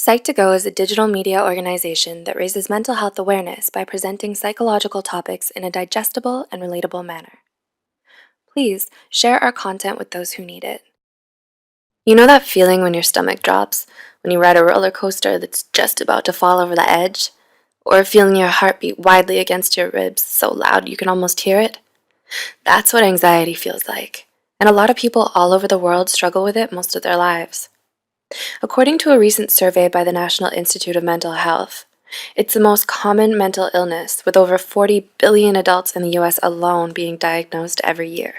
Psych2Go is a digital media organization that raises mental health awareness by presenting psychological topics in a digestible and relatable manner. Please share our content with those who need it. You know that feeling when your stomach drops, when you ride a roller coaster that's just about to fall over the edge? Or feeling your heart beat widely against your ribs so loud you can almost hear it? That's what anxiety feels like, and a lot of people all over the world struggle with it most of their lives. According to a recent survey by the National Institute of Mental Health, it's the most common mental illness, with over 40 billion adults in the US alone being diagnosed every year.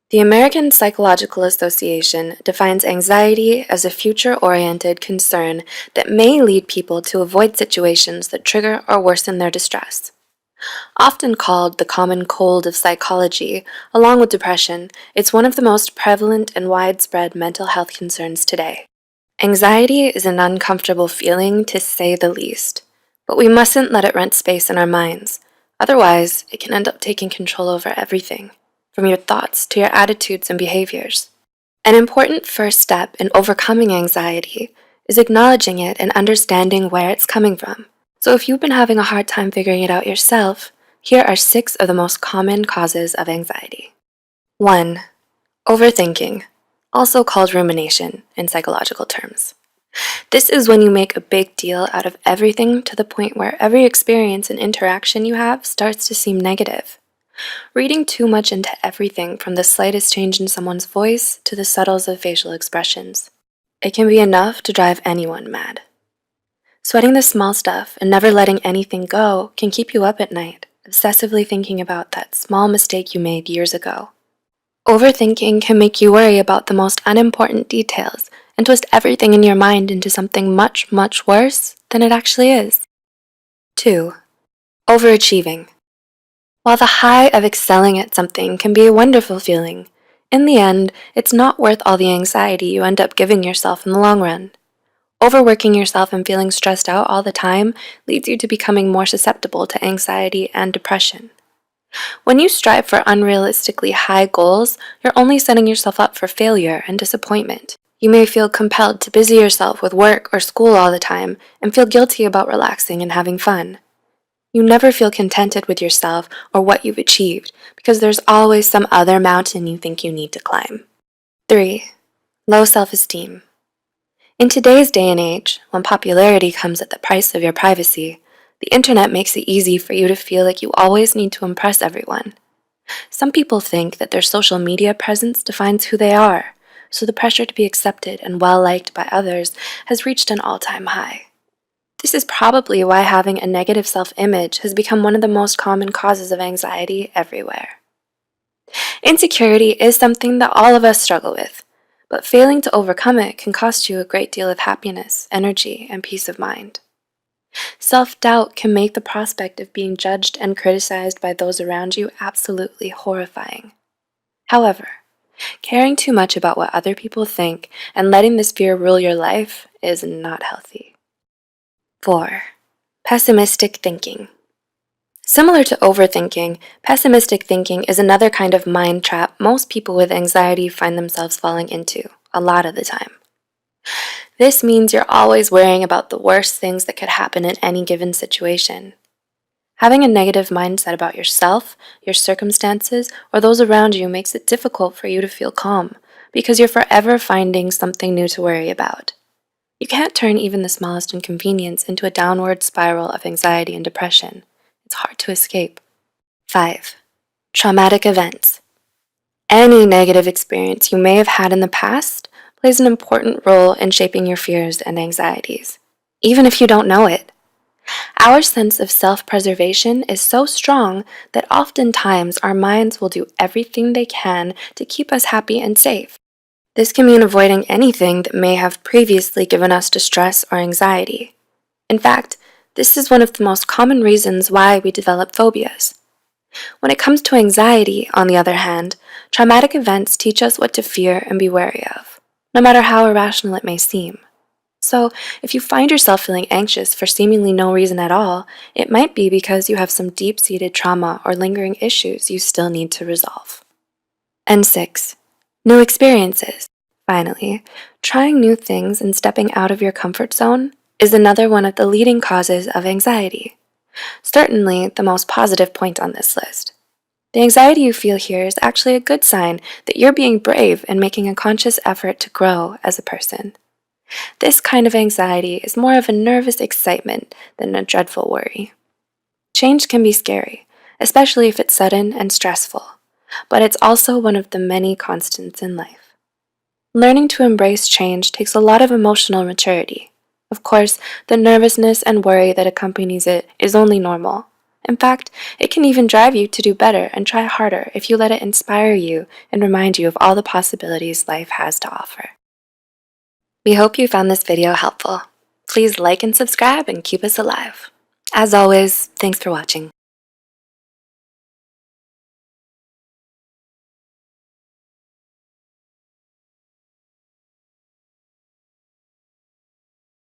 The American Psychological Association defines anxiety as a future-oriented concern that may lead people to avoid situations that trigger or worsen their distress. Often called the common cold of psychology, along with depression, it's one of the most prevalent and widespread mental health concerns today. Anxiety is an uncomfortable feeling, to say the least, but we mustn't let it rent space in our minds. Otherwise, it can end up taking control over everything, from your thoughts to your attitudes and behaviors. An important first step in overcoming anxiety is acknowledging it and understanding where it's coming from. So if you've been having a hard time figuring it out yourself, here are 6 of the most common causes of anxiety. 1. Overthinking, also called rumination in psychological terms. This is when you make a big deal out of everything to the point where every experience and interaction you have starts to seem negative. Reading too much into everything, from the slightest change in someone's voice to the subtles of facial expressions. It can be enough to drive anyone mad. Sweating the small stuff and never letting anything go can keep you up at night, obsessively thinking about that small mistake you made years ago. Overthinking can make you worry about the most unimportant details and twist everything in your mind into something much, much worse than it actually is. 2. Overachieving. While the high of excelling at something can be a wonderful feeling, in the end, it's not worth all the anxiety you end up giving yourself in the long run. Overworking yourself and feeling stressed out all the time leads you to becoming more susceptible to anxiety and depression. When you strive for unrealistically high goals, you're only setting yourself up for failure and disappointment. You may feel compelled to busy yourself with work or school all the time and feel guilty about relaxing and having fun. You never feel contented with yourself or what you've achieved because there's always some other mountain you think you need to climb. 3. Low self-esteem. In today's day and age, when popularity comes at the price of your privacy, the internet makes it easy for you to feel like you always need to impress everyone. Some people think that their social media presence defines who they are, so the pressure to be accepted and well-liked by others has reached an all-time high. This is probably why having a negative self-image has become one of the most common causes of anxiety everywhere. Insecurity is something that all of us struggle with, but failing to overcome it can cost you a great deal of happiness, energy, and peace of mind. Self-doubt can make the prospect of being judged and criticized by those around you absolutely horrifying. However, caring too much about what other people think and letting this fear rule your life is not healthy. 4. Pessimistic thinking. Similar to overthinking, pessimistic thinking is another kind of mind trap most people with anxiety find themselves falling into, a lot of the time. This means you're always worrying about the worst things that could happen in any given situation. Having a negative mindset about yourself, your circumstances, or those around you makes it difficult for you to feel calm, because you're forever finding something new to worry about. You can't turn even the smallest inconvenience into a downward spiral of anxiety and depression. It's hard to escape. 5. Traumatic events. Any negative experience you may have had in the past plays an important role in shaping your fears and anxieties, even if you don't know it. Our sense of self-preservation is so strong that oftentimes our minds will do everything they can to keep us happy and safe. This can mean avoiding anything that may have previously given us distress or anxiety. In fact, this is one of the most common reasons why we develop phobias. When it comes to anxiety, on the other hand, traumatic events teach us what to fear and be wary of, no matter how irrational it may seem. So, if you find yourself feeling anxious for seemingly no reason at all, it might be because you have some deep-seated trauma or lingering issues you still need to resolve. And 6. New experiences. Finally, trying new things and stepping out of your comfort zone is another one of the leading causes of anxiety. Certainly the most positive point on this list. The anxiety you feel here is actually a good sign that you're being brave and making a conscious effort to grow as a person. This kind of anxiety is more of a nervous excitement than a dreadful worry. Change can be scary, especially if it's sudden and stressful, but it's also one of the many constants in life. Learning to embrace change takes a lot of emotional maturity. Of course, the nervousness and worry that accompanies it is only normal. In fact, it can even drive you to do better and try harder if you let it inspire you and remind you of all the possibilities life has to offer. We hope you found this video helpful. Please like and subscribe and keep us alive. As always, thanks for watching.